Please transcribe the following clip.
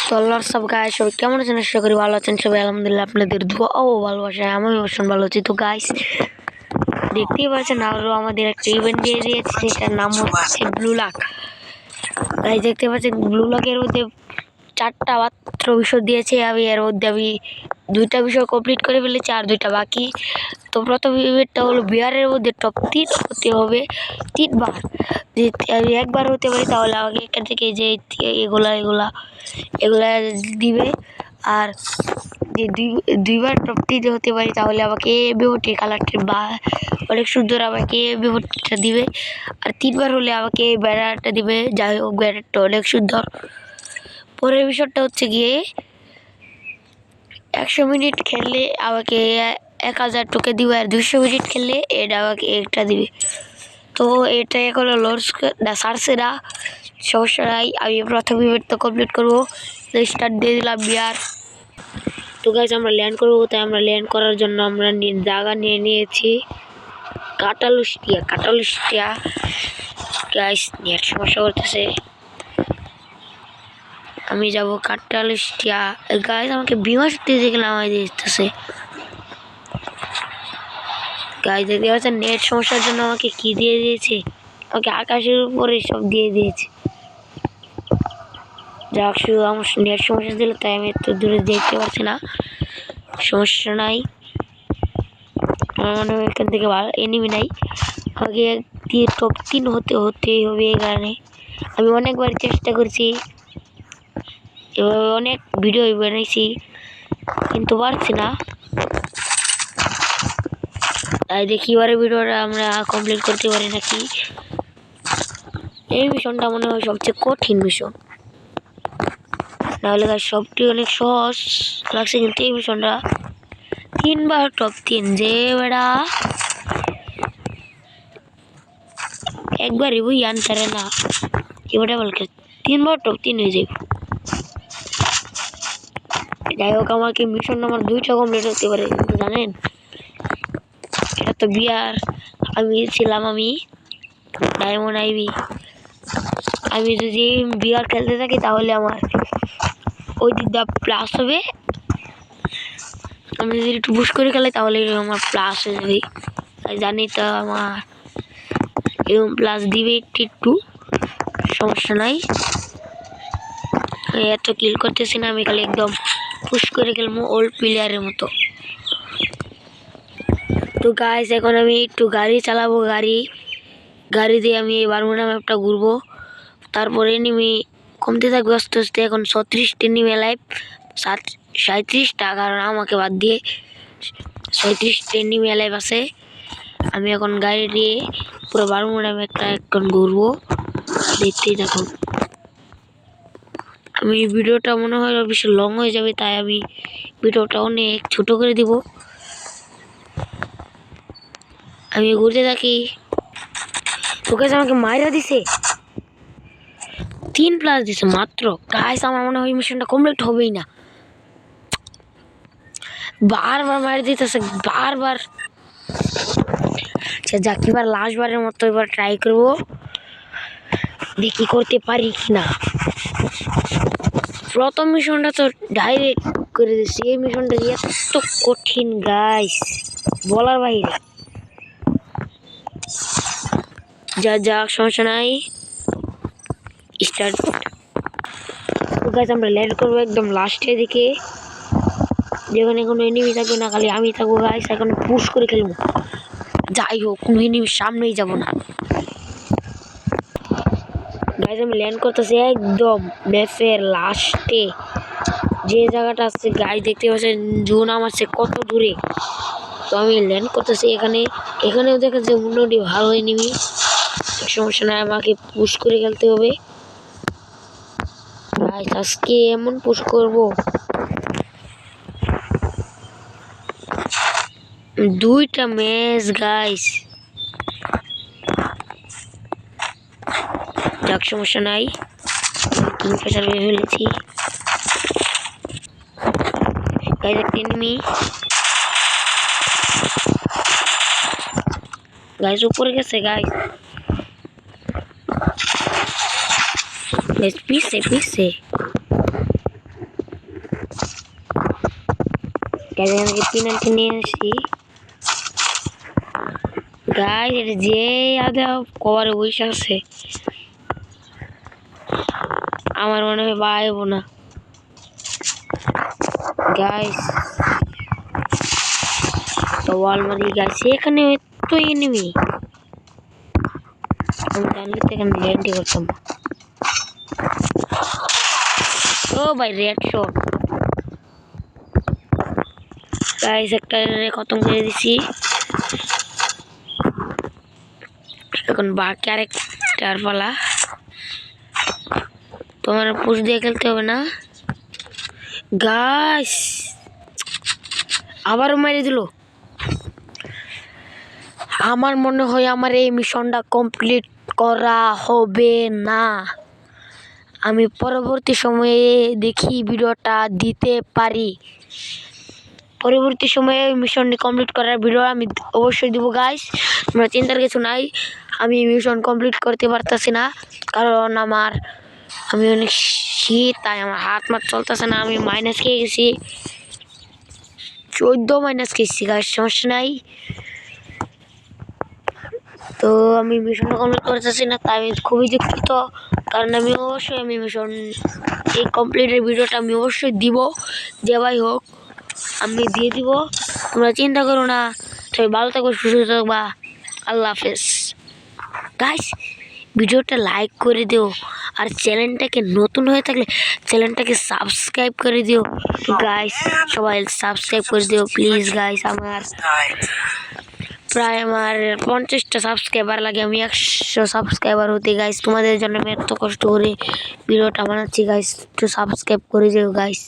তো আল্লাহর সব গাইস সবাই কেমন আছেন? আশা করি ভালো আছেন সবাই। আলহামদুলিল্লাহ, আপনাদের দোয়া ও ভালোবাসায় আমি ভীষণ ভালো আছি। তো গাইস দেখতেই পাচ্ছেন আরও আমাদের একটা ইভেন্ট দিয়ে দিয়েছে, সেটার নাম হচ্ছে ব্লু লাক। গাইস দেখতে পাচ্ছেন ব্লু লাকের মধ্যে 4টা মাত্র বিষয় দিয়েছে। আমি এর মধ্যে 2টা বিষয় কমপ্লিট করে ফেলেছি, আর 2টা বাকি। তো প্রথম ইভেন্টটা হলো বিহারের মধ্যে টপ 3 হতে হবে 3বার। যদি আমি একবার হতে পারি তাহলে আমাকে এখান থেকে যে এগুলা দিবে। আর যে দুইবার টপ 3 হতে পারি তাহলে আমাকে বিভূতি কালারটি বা অনেক সুন্দর আমাকে বিভূতিটা দিবে। আর 3বার হলে আমাকে ব্যানারটা দিবে। যাই হোক, ব্যানারটা অনেক সুন্দর। পরের বিষয়টা হচ্ছে গিয়ে 100 মিনিট খেললে আমাকে 1000 টোকেন দিবে, আর 200 মিনিট খেললে এটা আমাকে একটা দিবে। তো এটা এখনো লঞ্চ না সারছে না, সমস্যা নাই। আমি প্রথম ইভেন্ট তো কমপ্লিট করবো। স্টার্ট দিয়ে দিলাম বিয়ার। তো গাইস আমরা ল্যান্ড করবো, তাই আমরা ল্যান্ড করার জন্য আমরা জায়গা নিয়ে নিয়েছি কাটালুষ্টিয়া। গাইস নেট সমস্যা করতেছে, আমি যাব কাটালুষ্টিয়া। গাইস আমাকে বিমা শক্তি থেকে নামাই দিতেছে। গাইস দেখতে পাচ্ছেন নেট সমস্যার জন্য আমাকে কি দিয়ে দিয়েছে, আমাকে আকাশের উপরে সব দিয়ে দিয়েছে। যাক, শুধু আমার নেট সমস্যা ছিল তাই আমি এত দূরে দেখতে পাচ্ছি না, সমস্যা নাই। আমার মনে হয় এখান থেকে ভালো এনিমি নাই, আমাকে দিয়ে টপ 3 হতেই হবে। এই কারণে আমি অনেকবার চেষ্টা করছি, এভাবে অনেক ভিডিও বানাইছি কিন্তু পারছি না। তাই দেখি এবারে ভিডিওটা আমরা কমপ্লিট করতে পারি নাকি। এই মিশনটা মনে হয় সবচেয়ে কঠিন মিশন, নাহলে সবটি অনেক সহজ লাগছে, কিন্তু এই মিশনটা 3বার টপ 3 যে বেড়া একবারই বই আনসারে না, এবারে বলকে 3বার টপ 3 হয়ে যাবে। যাই হোক, আমাকে মিশন নাম্বার 2টা কমপ্লিট হতে পারে, কিন্তু জানেন এটা তো বিয়ার। আমি ডায়মন্ড আইভি। আমি যদি বিয়ার খেলতে থাকি তাহলে আমার ওই দিকটা প্লাস হবে। আমি যদি একটু পুশ করে খেলাই তাহলে আমার প্লাস হয়ে যাবে। তাই জানি তো আমার এবং প্লাস দিবে একটু সমস্যা নাই। এত কিল করতেছি না, আমি খালি একদম পুশ করে খেলবো ওল্ড প্লেয়ারের মতো। তো গাইস এখন আমি একটু গাড়ি চালাবো, গাড়ি দিয়ে আমি এই বারমুডা ম্যাপটা ঘুরবো। তারপরে এনিমি কমতে থাকবে আস্তে আস্তে। এখন 36টা এনিমি লাইভ, 37টা, কারণ আমাকে বাদ দিয়ে 37টা এনিমি লাইভ আছে। আমি এখন গাড়ি দিয়ে পুরো বারমুডা ম্যাপটা এখন ঘুরবো, দেখতেই থাকুন। আমি ভিডিওটা মনে হয় বেশি লং হয়ে যাবে, তাই আমি ভিডিওটা অনেক ছোট করে দিব। আমি ঘুরতে থাকি। তোকে আমাকে মাইরা দিছে, 3+ দিছে মাত্র। গাইস আমার মনে হয় মিশনটা কমপ্লিট হবেই না, বারবার মাইরা দিতেছে বারবার। আচ্ছা যাক, এবার লাস্টবারের মতো এবার ট্রাই করবো, দেখি করতে পারি কিনা। প্রথম মিশনটা তো ডাইরেক্ট করে দিচ্ছি, এই মিশনটা এত কঠিন গাইস বলার বাইরে। যাক সমস্যা নাই, স্টার্ট। গাইস আমরা ল্যান্ড করবো একদম লাস্টের দিকে, যেখানে কোনো এনিমি থাকবে না, খালি আমি থাকবো। গাইস এখন পুশ করে খেলবো, যাই হোক কোনো এনিমির সামনেই যাব না। গাইস আমি ল্যান্ড করতেছি একদম ম্যাপের লাস্টে, যে জায়গাটা আছে। গাইস দেখতে পাচ্ছেন জোন আমার সে কত দূরে। তো আমি ল্যান্ড করতেছি এখানেও দেখা যায় মোটামুটি ভালো এনিমি, সমস্যা নাই, আমাকে পুশ করে খেলতে হবে। গাইস আজকে এমন পুশ করবো, 2টা ম্যাচ গাইস। যাক সমস্যা নাই, কিংফিশার হয়ে ফেলেছি। গাইস একটা এনিমি, গাইস উপরে গেছে। গাইস পিছে পিছে গাইস পেনাল্টি নিয়ে আসি গাইস। এটা যে আদা কভারে বসে আছে আমার মনে হয় পাইব না গাইস। তো ওয়াল মারি গাইস, এখানে তো এনিমি আমি জানলে তো এখানে ল্যান্ড করতাম। ও ভাই রেড শট গাইস, একটা খতম করে দিছি। এখন বাকি আরেকটার পালা। তোমার পুশ দিয়ে খেলতে হবে না গাইস। আবারও মেরে দিল। আমার মনে হয় আমার এই মিশনটা কমপ্লিট করা হবে না। আমি পরবর্তী সময়ে দেখি ভিডিওটা দিতে পারি। পরবর্তী সময়ে মিশনটি কমপ্লিট করার ভিডিও আমি অবশ্যই দিব গাইস। তোমরা চিন্তার কিছু নাই, আমি মিশন কমপ্লিট করতে পারতেছি না কারণ আমি অনেক শীত, তাই আমার হাত মাত চলতেছে না। আমি মাইনাস খেয়ে গেছি, 14 মাইনাস খেয়েছি গাইস, সমস্যা নাই। তো আমি মিশনটা কমপ্লিট করতেছি না, তাই আমি খুবই দুঃখিত। কারণ আমি মিশন এই কমপ্লিটের ভিডিওটা আমি অবশ্যই দিব, যে ভাই হোক আমি দিয়ে দিব। তোমরা চিন্তা করো না, সবাই ভালো থাকবো, সুস্থ থাকবা। আল্লাহ হাফেজ গাইস। ভিডিওটা লাইক করে দিও, আর চ্যানেলটাকে নতুন হয়ে থাকলে চ্যানেলটাকে সাবস্ক্রাইব করে দিও গাইস। সবাই সাবস্ক্রাইব করে দিও প্লিজ গাইস। প্রায় আমার 50টা সাবস্ক্রাইবার লাগে, আমি 100 সাবস্ক্রাইবার হতে গাইস। তোমাদের জন্য আমি এত কষ্ট করে ভিডিওটা বানাচ্ছি গাইস, একটু সাবস্ক্রাইব করে দিও গাইস।